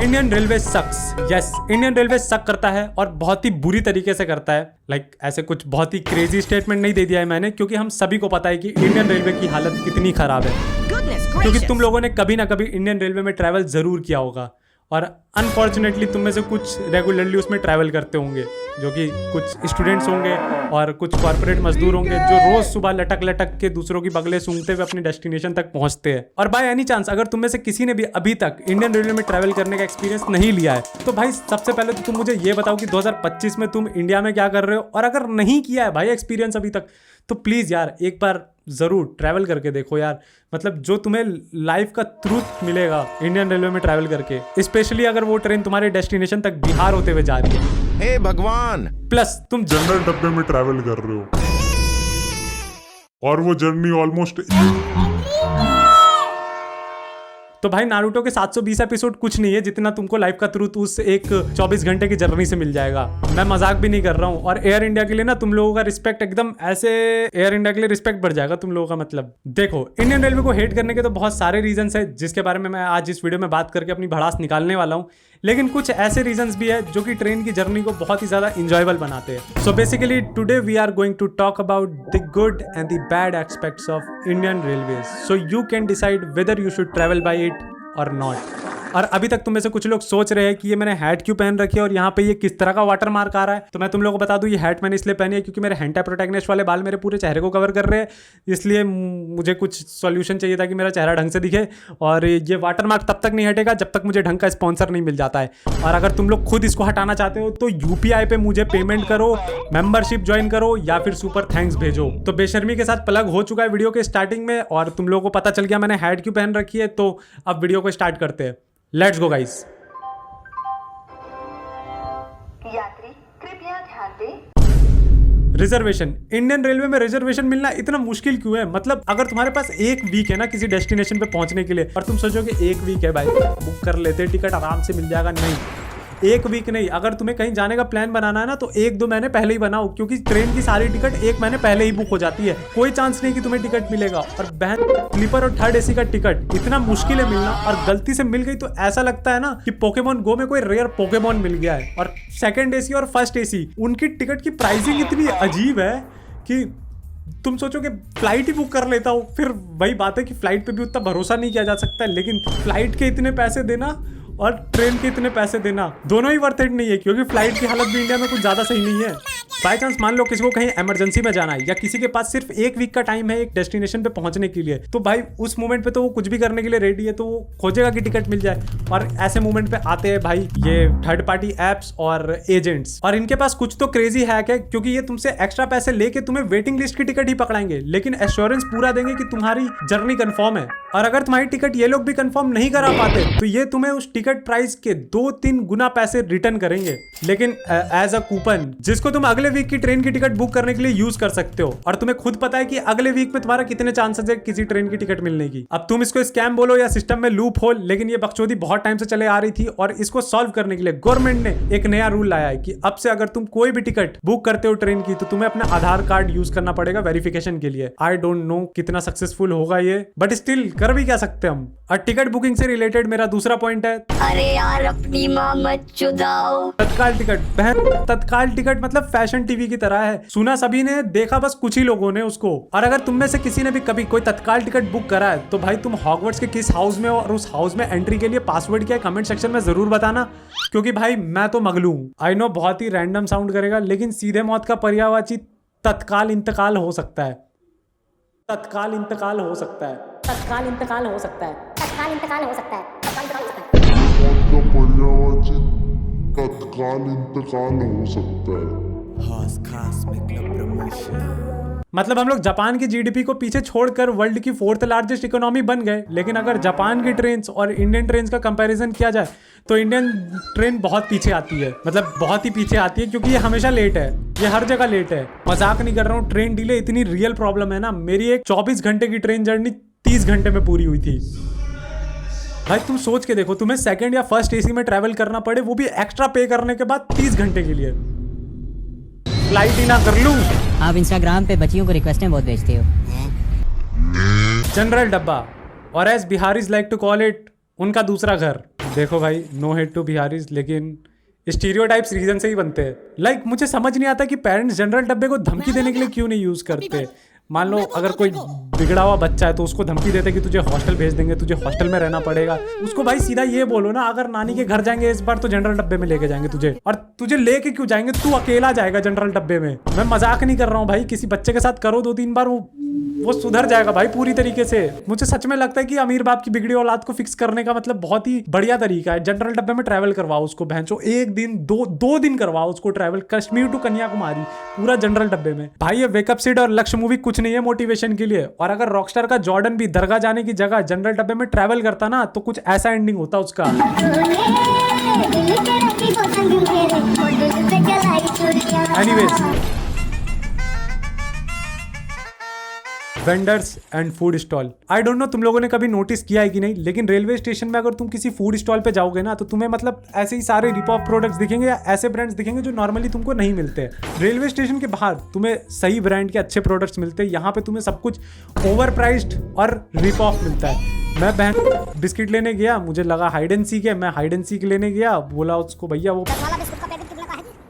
Indian railway सक्स। Yes, Indian railway सक करता है और बहुत ही बुरी तरीके से करता है। ऐसे कुछ बहुत ही क्रेजी स्टेटमेंट नहीं दे दिया है मैंने, क्योंकि हम सभी को पता है कि इंडियन रेलवे की हालत कितनी खराब है। क्योंकि तुम लोगों ने कभी ना कभी इंडियन रेलवे में ट्रैवल जरूर किया होगा और अनफॉर्चुनेटली तुम में से कुछ रेगुलरली उसमें ट्रैवल करते होंगे, जो कि कुछ स्टूडेंट्स होंगे और कुछ कॉर्पोरेट मजदूर होंगे जो रोज सुबह लटक लटक के दूसरों की बगले सूंघते हुए अपनी डेस्टिनेशन तक पहुंचते हैं। और बाय एनी चांस अगर तुम में से किसी ने भी अभी तक इंडियन रेलवे में ट्रैवल करने का एक्सपीरियंस नहीं लिया है, तो भाई सबसे पहले तो तुम मुझे ये बताओ कि 2025 में तुम इंडिया में क्या कर रहे हो। और अगर नहीं किया है भाई एक्सपीरियंस अभी तक, तो प्लीज़ यार एक बार ज़रूर ट्रैवल करके देखो यार। मतलब जो तुम्हें लाइफ का ट्रूथ मिलेगा इंडियन रेलवे में ट्रैवल करके, स्पेशली अगर वो ट्रेन तुम्हारे डेस्टिनेशन तक बिहार होते हुए जा रही है। हे भगवान! प्लस तुम जनरल डब्बे में ट्रैवल कर रहे हो और वो जर्नी ऑलमोस्ट तो भाई नारुतो के 720 एपिसोड कुछ नहीं है जितना तुमको लाइफ का ट्रूथ उस एक 24 घंटे की जर्नी से मिल जाएगा। मैं मजाक भी नहीं कर रहा हूँ। और एयर इंडिया के लिए ना तुम लोगों का रिस्पेक्ट एकदम ऐसे, एयर इंडिया के लिए रिस्पेक्ट बढ़ जाएगा तुम लोगों का। मतलब देखो, इंडियन रेलवे को हेट करने के तो बहुत सारे रीजंस है जिसके बारे में मैं आज इस वीडियो में बात करके अपनी भड़ास निकालने वाला हूँ, लेकिन कुछ ऐसे रीजंस भी है जो कि ट्रेन की जर्नी को बहुत ही ज्यादा इंजॉयबल बनाते हैं। So basically today we are going to talk about the good and the bad aspects of Indian railways, so you can decide whether you should travel by it or not. और अभी तक तुम में से कुछ लोग सोच रहे हैं कि ये मैंने हैट क्यों पहन रखी है और यहाँ पे ये किस तरह का वाटर मार्क आ रहा है, तो मैं तुम लोगों को बता दूं ये हैट मैंने इसलिए पहनी है क्योंकि मेरे हेंटा प्रोटैगनिस्ट वाले बाल मेरे पूरे चेहरे को कवर कर रहे हैं, इसलिए मुझे कुछ सॉल्यूशन चाहिए था कि मेरा चेहरा ढंग से दिखे। और ये वाटर मार्क तब तक नहीं हटेगा जब तक मुझे ढंग का स्पॉन्सर नहीं मिल जाता है। और अगर तुम लोग खुद इसको हटाना चाहते हो तो यूपीआई पे मुझे पेमेंट करो, मेंबरशिप ज्वाइन करो या फिर सुपर थैंक्स भेजो। तो बेशर्मी के साथ प्लग हो चुका है वीडियो के स्टार्टिंग में और तुम लोगों को पता चल गया मैंने हैट क्यों पहन रखी है। तो अब वीडियो को स्टार्ट करते हैं। Let's go guys. यात्री कृपया ध्यान दें। रिजर्वेशन। इंडियन रेलवे में रिजर्वेशन मिलना इतना मुश्किल क्यों है? मतलब अगर तुम्हारे पास एक वीक है ना किसी डेस्टिनेशन पे पहुंचने के लिए और तुम सोचोगे एक वीक है भाई बुक कर लेते टिकट आराम से मिल जाएगा, नहीं, एक वीक नहीं। अगर तुम्हें कहीं जाने का प्लान बनाना है ना तो 1-2 महीने पहले ही बनाओ, क्योंकि ट्रेन की सारी टिकट 1 महीने पहले ही बुक हो जाती है। कोई चांस नहीं कि तुम्हें टिकट मिलेगा। और बहन स्लीपर और थर्ड एसी का टिकट इतना मुश्किल है मिलना, और गलती से मिल गई तो ऐसा लगता है ना कि पोकेमॉन गो में कोई रेयर पोकेमॉन मिल गया है। और सेकंड एसी और फर्स्ट एसी उनकी टिकट की प्राइसिंग इतनी अजीब है कि तुम सोचोगे फ्लाइट ही बुक कर लेता हूँ। फिर वही बात है कि फ्लाइट पे भी उतना भरोसा नहीं किया जा सकता, लेकिन फ्लाइट के इतने पैसे देना और ट्रेन के इतने पैसे देना दोनों ही वर्थ इट नहीं है, क्योंकि फ्लाइट की हालत भी इंडिया में कुछ ज़्यादा सही नहीं है। बाई चांस मान लो किसी को कहीं इमरजेंसी में जाना है या किसी के पास सिर्फ 1 वीक का टाइम है एक डेस्टिनेशन पे पहुंचने के लिए, तो भाई उस मोमेंट पे तो वो कुछ भी करने के लिए रेडी है, तो वो खोजेगा कि टिकट मिल जाए। और ऐसे मोमेंट पे आते हैं भाई ये थर्ड पार्टी एप्स और एजेंट्स, और इनके पास कुछ तो क्रेजी हैक है, क्योंकि ये तुमसे एक्स्ट्रा पैसे लेके तुम्हें वेटिंग लिस्ट की टिकट ही पकड़ाएंगे, लेकिन एश्योरेंस पूरा देंगे कि तुम्हारी जर्नी कंफर्म है। और अगर तुम्हारी टिकट ये लोग भी कंफर्म नहीं करा पाते तो ये तुम्हें उस टिकट प्राइस के 2-3 गुना पैसे रिटर्न करेंगे, लेकिन एज अ कूपन जिसको तुम अगले वीक की ट्रेन की टिकट बुक करने के लिए यूज कर सकते हो। और तुम्हें खुद पता है कि अगले वीक में तुम्हारा कितने चांसेस है किसी ट्रेन की टिकट मिलने की। अब तुम इसको स्कैम बोलो या सिस्टम में लूप होल, लेकिन ये बकचोदी बहुत टाइम से चले आ रही थी और इसको सॉल्व करने के लिए गवर्नमेंट ने एक नया रूल लाया है कि अब से अगर तुम कोई भी टिकट बुक करते हो ट्रेन की तो तुम्हें अपना आधार कार्ड यूज करना पड़ेगा वेरिफिकेशन के लिए। आई डोंट नो कितना सक्सेसफुल होगा ये, बट स्टिल कर भी क्या सकते हम। और टिकट बुकिंग से रिलेटेड मेरा दूसरा पॉइंट है, अरे यार अपनी माँ मत चुदाओ। तत्काल टिकट। बहन तत्काल टिकट मतलब फैशन टीवी की तरह है, सुना सभी ने, देखा बस कुछ ही लोगों ने उसको। और अगर तुम में से किसी ने भी कभी कोई तत्काल टिकट बुक करा है तो भाई तुम हॉगवर्ट्स के किस हाउस में हो और उस हाउस में एंट्री के लिए पासवर्ड क्या है कमेंट सेक्शन में जरूर बताना, क्योंकि भाई मैं तो मगलू हूं। आई नो बहुत ही रैंडम साउंड करेगा, लेकिन सीधे मौत का पर्यायवाची तत्काल इंतकाल हो सकता है। तत्काल इंतकाल हो सकता है। तत्काल इंतकाल हो सकता है। तत्काल इंतकाल हो सकता है। तत्काल इंतकाल हो सकता है। का पर्यायवाची तत्काल इंतकाल हो सकता है। मतलब हम लोग जापान की जीडीपी को पीछे छोड़कर वर्ल्ड की 4th लार्जेस्ट इकोनॉमी बन गए, लेकिन अगर जापान की ट्रेन्स और इंडियन ट्रेन्स का कंपैरिजन किया जाए तो इंडियन ट्रेन बहुत पीछे आती है। मतलब बहुत ही पीछे आती है, क्योंकि ये हमेशा लेट है, ये हर जगह लेट है। मजाक नहीं कर रहा हूँ, ट्रेन डिले इतनी रियल प्रॉब्लम है ना। मेरी एक 24 घंटे की ट्रेन जर्नी 30 घंटे में पूरी हुई थी। भाई तुम सोच के देखो, तुम्हें सेकंड या फर्स्ट एसी में ट्रैवल करना पड़े, वो भी एक्स्ट्रा पे करने के बाद 30 घंटे के लिए। फ्लाइट ही ना कर लूं। आप इंस्टाग्राम पे बच्चियों को रिक्वेस्टें बहुत भेजते हो। जनरल डब्बा, और as Biharis like to call it, उनका दूसरा घर। देखो भाई, नो हेट टू बिहारीज, लेकिन स्टीरियोटाइप्स रीजन से ही बनते हैं। लाइक मुझे समझ नहीं आता कि पेरेंट्स जनरल डब्बे को धमकी देने के लिए क्यों नहीं यूज करते। मान लो अगर कोई बिगड़ा हुआ बच्चा है तो उसको धमकी देते कि तुझे हॉस्टल भेज देंगे, तुझे हॉस्टल में रहना पड़ेगा। उसको भाई सीधा ये बोलो ना, अगर नानी के घर जाएंगे इस बार तो जनरल डब्बे में लेके जाएंगे तुझे। और तुझे लेके क्यों जाएंगे, तू अकेला जाएगा जनरल डब्बे में। मैं मजाक नहीं कर रहा हूँ भाई, किसी बच्चे के साथ करो 2-3 बार, वो सुधर जाएगा भाई पूरी तरीके से। मुझे सच में लगता है कि अमीर बाप की बिगड़ी औलाद को फिक्स करने का मतलब बहुत ही बढ़िया तरीका है। जनरल डब्बे में ट्रैवल करवाओ उसको, भैंचो 1 दिन 2 दिन करवाओ उसको ट्रैवल, कश्मीर टू कन्याकुमारी पूरा जनरल डब्बे में। भाई ये वेकअप सीट और लक्ष्य मूवी कुछ नहीं है मोटिवेशन के लिए। और अगर रॉकस्टार का जॉर्डन भी दरगाह जाने की जगह जनरल डब्बे में ट्रैवल करता ना तो कुछ ऐसा एंडिंग होता उसका। Anyways, vendors and food stall. I don't know तुम लोगों ने कभी नोटिस किया है कि नहीं, लेकिन रेलवे स्टेशन में अगर तुम किसी फूड स्टॉल पे जाओगे ना तो तुम्हें मतलब ऐसे ही सारे रिप ऑफ प्रोडक्ट्स दिखेंगे या ऐसे ब्रांड्स दिखेंगे जो नॉर्मली तुमको नहीं मिलते। रेलवे स्टेशन के बाहर तुम्हें सही ब्रांड के अच्छे प्रोडक्ट्स मिलते हैं, यहाँ पे तुम्हें सब कुछ ओवर प्राइस्ड और रिप ऑफ मिलता है। मैं बहन बिस्किट लेने गया, मुझे लगा हाइड एंड सीक है, मैं हाइड एंड सीक लेने गया, बोला उसको भैया वो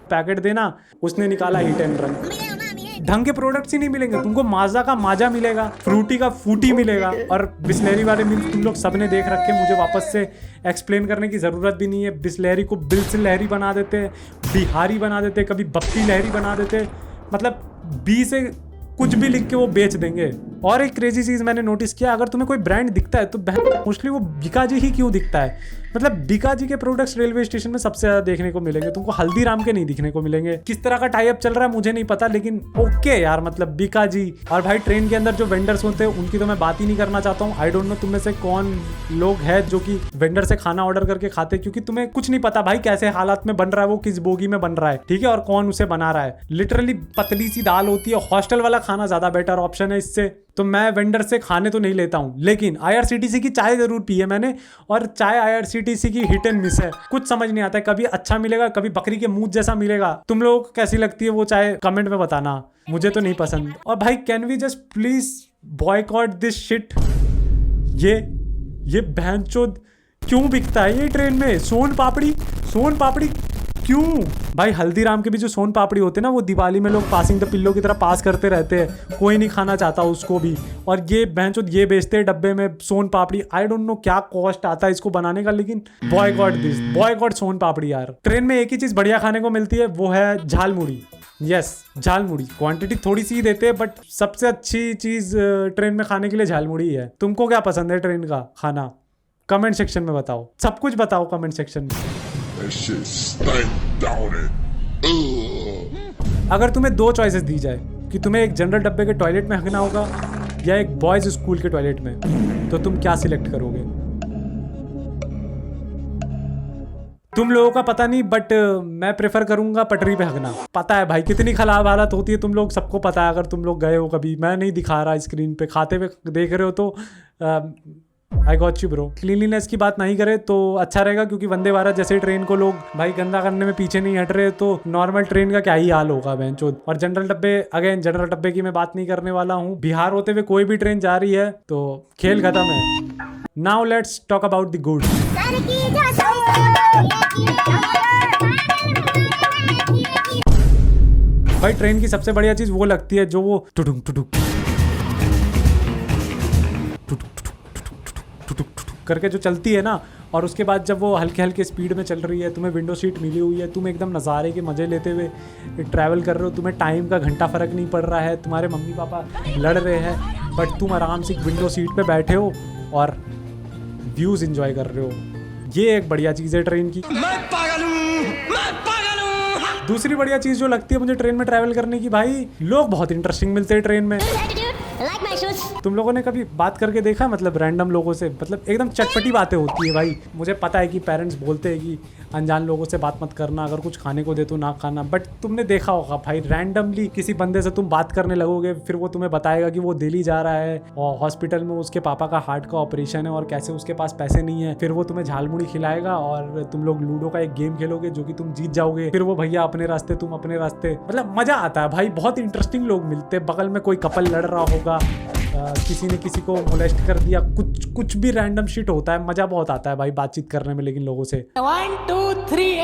पैकेट देना, उसने निकाला हिट एंड रन। ढंग के प्रोडक्ट्स ही नहीं मिलेंगे तुमको। माजा का माजा मिलेगा, फ्रूटी का फ्रूटी मिलेगा, और बिस्लहरी वाले मिल तुम लोग सबने देख रखे, मुझे वापस से एक्सप्लेन करने की ज़रूरत भी नहीं है। बिस्लहरी को बिल्स लहरी बना देते, बिहारी बना देते, कभी बप्पी लहरी बना देते, मतलब बी से कुछ भी लिख के वो बेच देंगे। और एक क्रेजी चीज़ मैंने नोटिस किया, अगर तुम्हें कोई ब्रांड दिखता है तो मोस्टली वो बीकाजी ही क्यों दिखता है। मतलब बीकाजी के प्रोडक्ट्स रेलवे स्टेशन में सबसे ज़्यादा देखने को मिलेंगे, तुमको हल्दीराम के नहीं दिखने को मिलेंगे। किस तरह का टाई अप चल रहा है मुझे नहीं पता, लेकिन ओके यार, मतलब बीकाजी। और भाई ट्रेन के अंदर जो वेंडर्स होते हैं उनकी तो मैं बात ही नहीं करना चाहता हूँ। आई डोंट नो तुम में से कौन लोग हैं जो कि वेंडर से खाना ऑर्डर करके खाते, क्योंकि तुम्हें कुछ नहीं पता भाई कैसे हालात में बन रहा है, वो किस बोगी में बन रहा है, ठीक है, और कौन उसे बना रहा है। लिटरली पतली सी दाल होती है। हॉस्टल वाला खाना ज़्यादा बेटर ऑप्शन है इससे। तो मैं वेंडर से खाने तो नहीं लेता हूँ, लेकिन IRCTC की चाय जरूर पी है मैंने, और चाय IRCTC की हिट एंड मिस है। कुछ समझ नहीं आता है, कभी अच्छा मिलेगा, कभी बकरी के मुंह जैसा मिलेगा। तुम लोगों को कैसी लगती है वो चाय कमेंट में बताना, मुझे तो नहीं पसंद। और भाई can we just please boycott this shit. ये बहनचोद क्यों बिकता है ये ट्रेन में? सोन पापड़ी क्यों भाई? हल्दीराम के भी जो सोन पापड़ी होते हैं ना, वो दिवाली में लोग पासिंग द पिल्लो की तरह पास करते रहते हैं, कोई नहीं खाना चाहता उसको भी। और ये बहनचोद ये बेचते हैं डब्बे में सोन पापड़ी। आई डोंट नो क्या कॉस्ट आता है इसको बनाने का, लेकिन बॉयकॉट सोन पापड़ी यार। ट्रेन में एक ही चीज बढ़िया खाने को मिलती है, वो है झाल मुड़ी। यस, झाल मुड़ी। क्वांटिटी थोड़ी सी ही देते हैं, बट सबसे अच्छी चीज ट्रेन में खाने के लिए झाल मुड़ी है। तुमको क्या पसंद है ट्रेन का खाना? कमेंट सेक्शन में बताओ, सब कुछ बताओ कमेंट सेक्शन में। अगर तुम्हें 2 चॉइसेस दी जाए कि तुम्हें एक जनरल डब्बे के टॉयलेट में हगना होगा या एक बॉयज स्कूल के टॉयलेट में, तो तुम क्या सिलेक्ट करोगे? तुम लोगों का पता नहीं, बट मैं प्रेफर करूंगा पटरी पे हगना। पता है भाई कितनी खराब हालत होती है, तुम लोग सबको पता है, अगर तुम लोग गए हो कभी। मैं नहीं दिखा रहा स्क्रीन पे, खाते हुए देख रहे हो तो I got you bro. Cleanliness की बात नहीं करे तो अच्छा रहेगा, क्योंकि वंदे भारत जैसे ट्रेन को लोग भाई गंदा करने में पीछे नहीं हट रहे, तो नॉर्मल ट्रेन का क्या ही हाल होगा बेंचोद। और जनरल डब्बे, अगेन जनरल डब्बे की मैं बात नहीं करने वाला हूँ। बिहार होते हुए कोई भी ट्रेन जा रही है तो खेल खत्म है। Now let's talk about the good. भाई ट्रेन की सबसे बढ़िया चीज वो लगती है जो वो टुडुक टुडुक करके जो चलती है ना, और उसके बाद जब वो हल्के हल्के स्पीड में चल रही है, तुम्हें विंडो सीट मिली हुई है, तुम एकदम नज़ारे के मज़े लेते हुए ट्रैवल कर रहे हो, तुम्हें टाइम का घंटा फ़र्क नहीं पड़ रहा है, तुम्हारे मम्मी पापा लड़ रहे हैं, बट तुम आराम से विंडो सीट पे बैठे हो और व्यूज़ एंजॉय कर रहे हो। ये एक बढ़िया चीज़ है ट्रेन की। मैं पागल हूँ। दूसरी बढ़िया चीज़ जो लगती है मुझे ट्रेन में ट्रैवल करने की, भाई लोग बहुत इंटरेस्टिंग मिलते हैं ट्रेन में। तुम लोगों ने कभी बात करके देखा, मतलब रैंडम लोगों से, मतलब एकदम चटपटी बातें होती है भाई। मुझे पता है कि पेरेंट्स बोलते हैं कि अनजान लोगों से बात मत करना, अगर कुछ खाने को दे तो ना खाना, बट तुमने देखा होगा भाई रैंडमली किसी बंदे से तुम बात करने लगोगे, फिर वो तुम्हें बताएगा कि वो दिल्ली जा रहा है और हॉस्पिटल में उसके पापा का हार्ट का ऑपरेशन है और कैसे उसके पास पैसे नहीं है। फिर वो तुम्हें झालमुड़ी खिलाएगा और तुम लोग लूडो का एक गेम खेलोगे जो कि तुम जीत जाओगे। फिर वो भैया अपने रास्ते, तुम अपने रास्ते, मतलब मजा आता है भाई। बहुत इंटरेस्टिंग लोग मिलते हैं। बगल में कोई कपल लड़ रहा होगा, किसी ने किसी को मोलेस्ट कर दिया, कुछ कुछ भी रैंडम शिट होता है, मजा बहुत आता है भाई बातचीत करने में लेकिन लोगों से। 1 2 3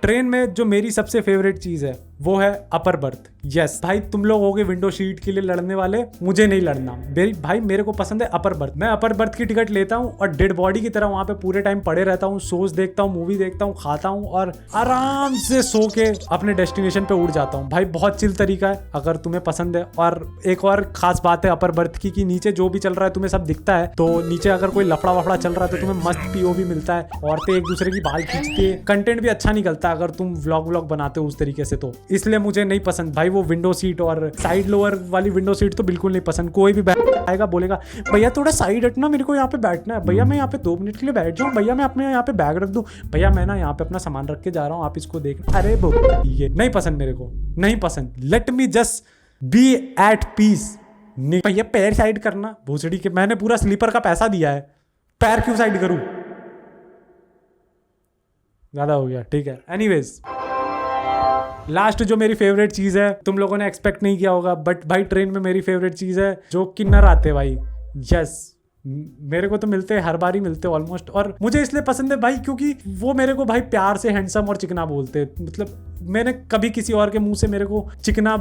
ट्रेन में जो मेरी सबसे फेवरेट चीज है वो है अपर बर्थ। यस भाई, तुम लोग होगे विंडो सीट के लिए लड़ने वाले, मुझे नहीं लड़ना। भाई मेरे को पसंद है अपर बर्थ। मैं अपर बर्थ की टिकट लेता हूँ और डेड बॉडी की तरह वहां पे पूरे टाइम पड़े रहता हूँ, शोज देखता हूँ, मूवी देखता हूँ, खाता हूँ और आराम से सो के अपने डेस्टिनेशन पे उड़ जाता हूँ। भाई बहुत चिल तरीका है अगर तुम्हें पसंद है। और एक और खास बात है अपर बर्थ की कि नीचे जो भी चल रहा है तुम्हें सब दिखता है, तो नीचे अगर कोई लफड़ा वफड़ा चल रहा है तो तुम्हें मस्त पीओवी मिलता है, औरतें एक दूसरे की बाल खींचती है, कंटेंट भी अच्छा निकलता है अगर तुम व्लॉग बनाते हो उस तरीके से। तो इसलिए मुझे नहीं पसंद भाई वो विंडो सीट और साइड लोअर वाली विंडो सीट तो बिल्कुल नहीं पसंद। कोई भी आएगा बोलेगा भैया थोड़ा साइड हटना, मेरे को यहाँ पे बैठना है, भैया मैं यहाँ पे 2 मिनट के लिए बैठ जाऊँ, भैया मैं अपने यहाँ पे बैग रख दूँ, भैया मैं ना यहाँ पे अपना सामान रख के जा रहा हूँ, आप इसको देख। अरे ये नहीं पसंद, मेरे को नहीं पसंद। Let me just be at peace. भैया पैर साइड करना भूसड़ी के, मैंने पूरा स्लीपर का पैसा दिया है, पैर क्यों साइड करूँ? ज्यादा हो गया, ठीक है। एनीवेज, लास्ट जो मेरी फेवरेट चीज है, तुम लोगों ने एक्सपेक्ट नहीं किया होगा बट भाई ट्रेन में मेरी फेवरेट चीज है जो किन्नर आते हैं भाई। यस, मेरे को तो मिलते हैं, हर बार ही मिलते हैं ऑलमोस्ट। और मुझे इसलिए पसंद है भाई क्योंकि वो मेरे को भाई प्यार से हैंडसम और चिकना बोलते हैं। मतलब मैंने कभी किसी और के मुंह से मेरे को चिकना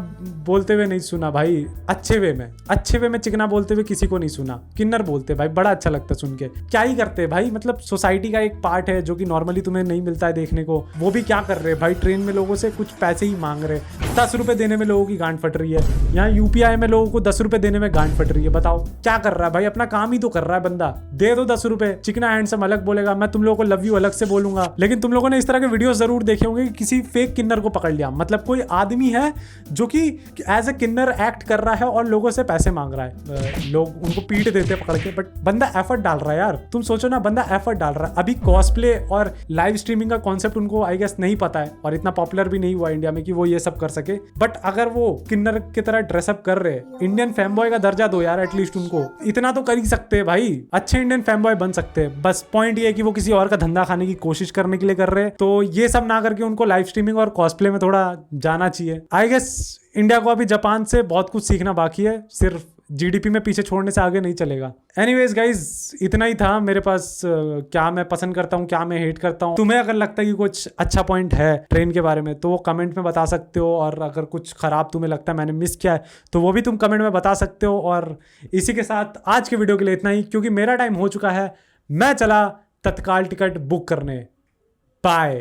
बोलते हुए नहीं सुना भाई, अच्छे वे में चिकना बोलते हुए किसी को नहीं सुना। किन्नर बोलते भाई, बड़ा अच्छा लगता सुन के। क्या ही करते भाई, मतलब सोसाइटी का एक पार्ट है जो कि नॉर्मली तुम्हें नहीं मिलता है देखने को। वो भी क्या कर रहे हैं भाई, ट्रेन में लोगों से कुछ पैसे ही मांग रहे। 10 रुपए देने में लोगों की गांड फट रही है। यहाँ यूपीआई में लोगों को 10 रुपए देने में गांड फट रही है। बताओ क्या कर रहा है भाई, अपना काम ही तो कर रहा है बंदा। दे दो 10 रुपए। चिकना हैंडसम अलग बोलेगा, मैं तुम लोगों को लव यू अलग से बोलूंगा। लेकिन तुम लोगों ने इस तरह के वीडियो जरूर देखे होंगे कि किसी फेक किन्नर को पकड़ लिया, मतलब कोई आदमी है जो कि एज ए किन्नर एक्ट कर रहा है और लोगों से पैसे मांग रहा है। लोग उनको पीट देते पकड़ के, बट बंदा एफर्ट डाल रहा है यार। तुम सोचो ना, बंदा एफर्ट डाल रहा है। अभी कॉस्प्ले और लाइव स्ट्रीमिंग का कॉन्सेप्ट उनको आई गेस नहीं पता है और इतना पॉपुलर भी नहीं हुआ इंडिया में कि वो ये सब कर सके। बट अगर वो किन्नर की तरह ड्रेसअप कर रहे, इंडियन फैमबॉय का दर्जा दो यार एटलीस्ट उनको। इतना तो कर ही सकते हैं भाई, अच्छे इंडियन फैमबॉय बन सकते हैं। बस पॉइंट ये है कि वो किसी और का धंधा खाने की कोशिश करने के लिए कर रहे हैं। तो ये सब ना करके उनको लाइव स्ट्रीमिंग और कॉस्प्ले में थोड़ा जाना चाहिए। आई गेस इंडिया को अभी जापान से बहुत कुछ सीखना बाकी है, सिर्फ जीडीपी में पीछे छोड़ने से आगे नहीं चलेगा। एनीवेज गाइज, इतना ही था मेरे पास। क्या मैं पसंद करता हूँ, क्या मैं हेट करता हूँ। तुम्हें अगर लगता है कि कुछ अच्छा पॉइंट है ट्रेन के बारे में तो वो कमेंट में बता सकते हो, और अगर कुछ खराब तुम्हें लगता है मैंने मिस किया है तो वो भी तुम कमेंट में बता सकते हो। और इसी के साथ आज के वीडियो के लिए इतना ही, क्योंकि मेरा टाइम हो चुका है। मैं चला तत्काल टिकट बुक करने। बाय।